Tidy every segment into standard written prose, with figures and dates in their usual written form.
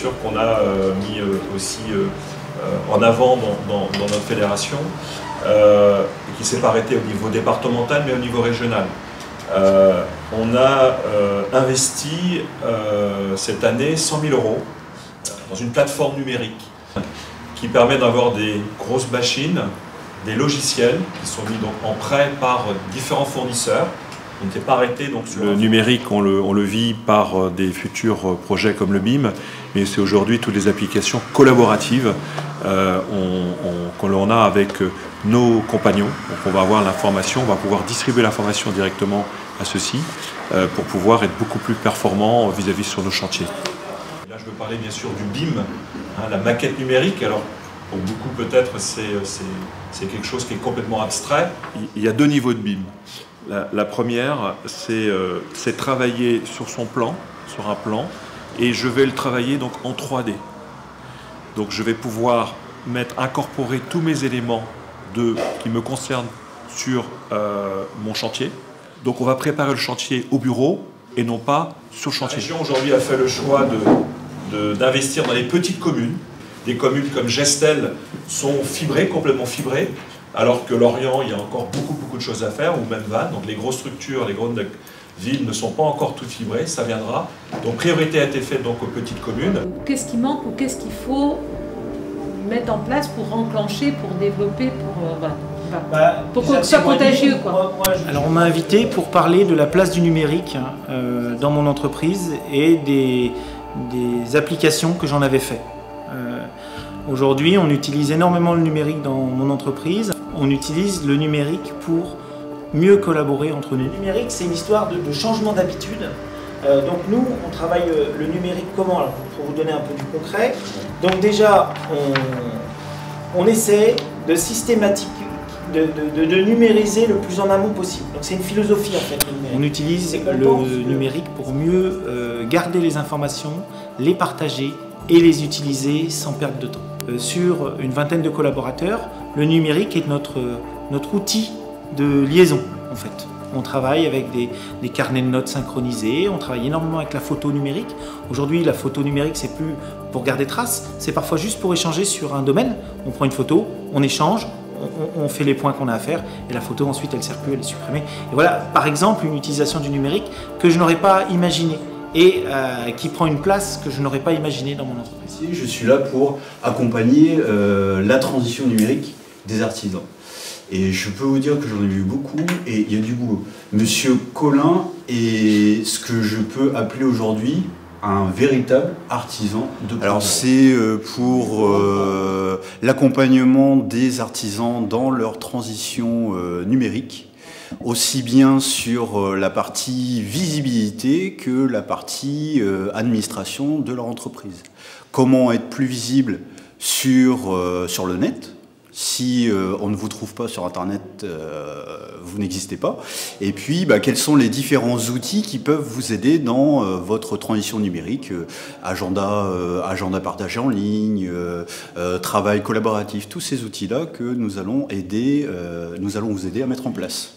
sûr, qu'on a mis aussi en avant dans notre fédération, et qui ne s'est pas arrêté au niveau départemental, mais au niveau régional. On a investi cette année 100 000 € dans une plateforme numérique qui permet d'avoir des grosses machines, des logiciels qui sont mis donc en prêt par différents fournisseurs. On n'était pas arrêté donc sur le numérique, on le vit par des futurs projets comme le BIM, mais c'est aujourd'hui toutes les applications collaboratives que l'on a avec nos compagnons. Donc on va avoir l'information, on va pouvoir distribuer l'information directement à ceux-ci pour pouvoir être beaucoup plus performants vis-à-vis sur nos chantiers. Là je veux parler bien sûr du BIM, la maquette numérique. Alors pour beaucoup peut-être c'est quelque chose qui est complètement abstrait. Il y a deux niveaux de BIM. La première, c'est travailler sur son plan, sur un plan, et je vais le travailler donc en 3D. Donc je vais pouvoir incorporer tous mes éléments qui me concernent sur mon chantier. Donc on va préparer le chantier au bureau et non pas sur le chantier. La région aujourd'hui a fait le choix d'investir dans les petites communes. Des communes comme Gestel sont fibrées, complètement fibrées, alors que Lorient, il y a encore beaucoup de choses à faire, ou même Vannes. Donc les grosses structures, les grandes villes ne sont pas encore toutes fibrées, ça viendra. Donc priorité a été faite donc aux petites communes. Qu'est-ce qui manque ou qu'est-ce qu'il faut mettre en place pour enclencher, pour développer, pour que ce soit contagieux, quoi. Alors on m'a invité pour parler de la place du numérique dans mon entreprise et des applications que j'en avais fait. Aujourd'hui, on utilise énormément le numérique dans mon entreprise. On utilise le numérique pour mieux collaborer entre nous. Le numérique, c'est une histoire de changement d'habitude. Donc nous, on travaille le numérique comment? Alors, pour vous donner un peu du concret. Donc déjà, on essaie de de numériser le plus en amont possible. Donc c'est une philosophie en fait. On utilise le numérique pour mieux garder les informations, les partager et les utiliser sans perte de temps. Sur une vingtaine de collaborateurs, le numérique est notre outil de liaison en fait. On travaille avec des carnets de notes synchronisés, on travaille énormément avec la photo numérique. Aujourd'hui, la photo numérique, c'est plus pour garder trace, c'est parfois juste pour échanger sur un domaine. On prend une photo, on échange, on fait les points qu'on a à faire et la photo ensuite elle ne sert plus, elle est supprimée. Et voilà par exemple une utilisation du numérique que je n'aurais pas imaginée et qui prend une place que je n'aurais pas imaginée dans mon entreprise. Je suis là pour accompagner la transition numérique des artisans. Et je peux vous dire que j'en ai vu beaucoup et il y a du boulot. Monsieur Collin est ce que je peux appeler aujourd'hui un véritable artisan de projet. Alors c'est pour l'accompagnement des artisans dans leur transition numérique, aussi bien sur la partie visibilité que la partie administration de leur entreprise. Comment être plus visible sur le net? Si on ne vous trouve pas sur Internet, vous n'existez pas. Et puis, quels sont les différents outils qui peuvent vous aider dans votre transition numérique, agenda partagé en ligne, travail collaboratif, tous ces outils-là que nous allons vous aider à mettre en place.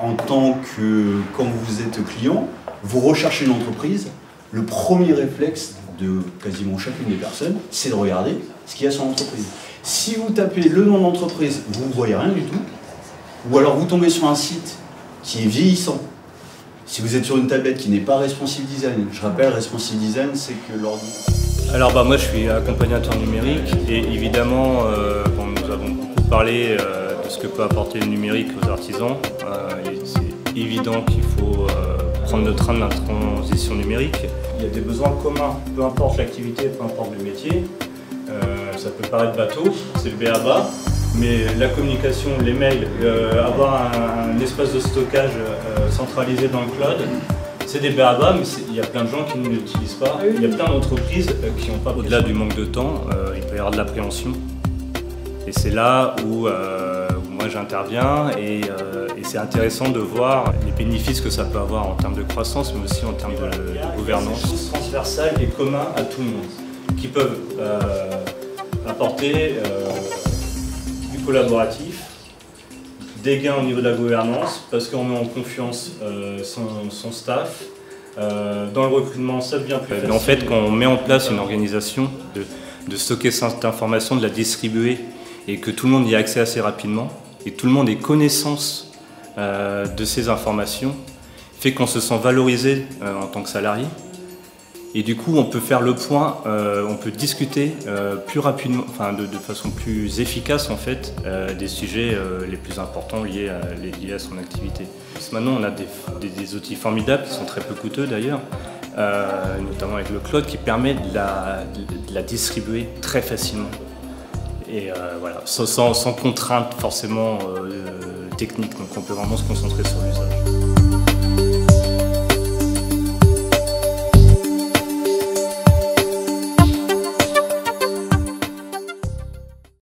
En tant que, quand vous êtes client, vous recherchez une entreprise, le premier réflexe de quasiment chacune des personnes, c'est de regarder ce qu'il y a sur l'entreprise. Si vous tapez le nom d'entreprise, vous ne voyez rien du tout, ou alors vous tombez sur un site qui est vieillissant. Si vous êtes sur une tablette qui n'est pas responsive design, je rappelle, responsive design, c'est que l'ordi... Alors moi je suis accompagnateur numérique et évidemment nous avons beaucoup parlé de ce que peut apporter le numérique aux artisans. C'est évident qu'il faut prendre le train de la transition numérique. Il y a des besoins communs, peu importe l'activité, peu importe le métier. Ça peut paraître bateau, c'est le b.a.-ba, mais la communication, les mails, avoir un espace de stockage centralisé dans le cloud, c'est des b.a.-ba, mais il y a plein de gens qui ne l'utilisent pas. Il y a plein d'entreprises qui n'ont pas. Au-delà du manque de temps, il peut y avoir de l'appréhension. Et c'est là où moi j'interviens et c'est intéressant de voir les bénéfices que ça peut avoir en termes de croissance, mais aussi en termes de gouvernance. C'est transversal et commun à tout le monde, qui peuvent apporter du collaboratif, des gains au niveau de la gouvernance, parce qu'on met en confiance son staff, Dans le recrutement, ça devient plus facile. En fait, quand on met en place une organisation de stocker cette information, de la distribuer et que tout le monde y a accès assez rapidement et tout le monde ait connaissance de ces informations, fait qu'on se sent valorisé en tant que salarié. Et du coup, on peut faire le point, on peut discuter plus rapidement, enfin de façon plus efficace en fait, des sujets les plus importants liés à son activité. Maintenant, on a des outils formidables qui sont très peu coûteux d'ailleurs, notamment avec le cloud, qui permet de la distribuer très facilement. Et voilà, sans contrainte forcément technique, donc on peut vraiment se concentrer sur l'usage.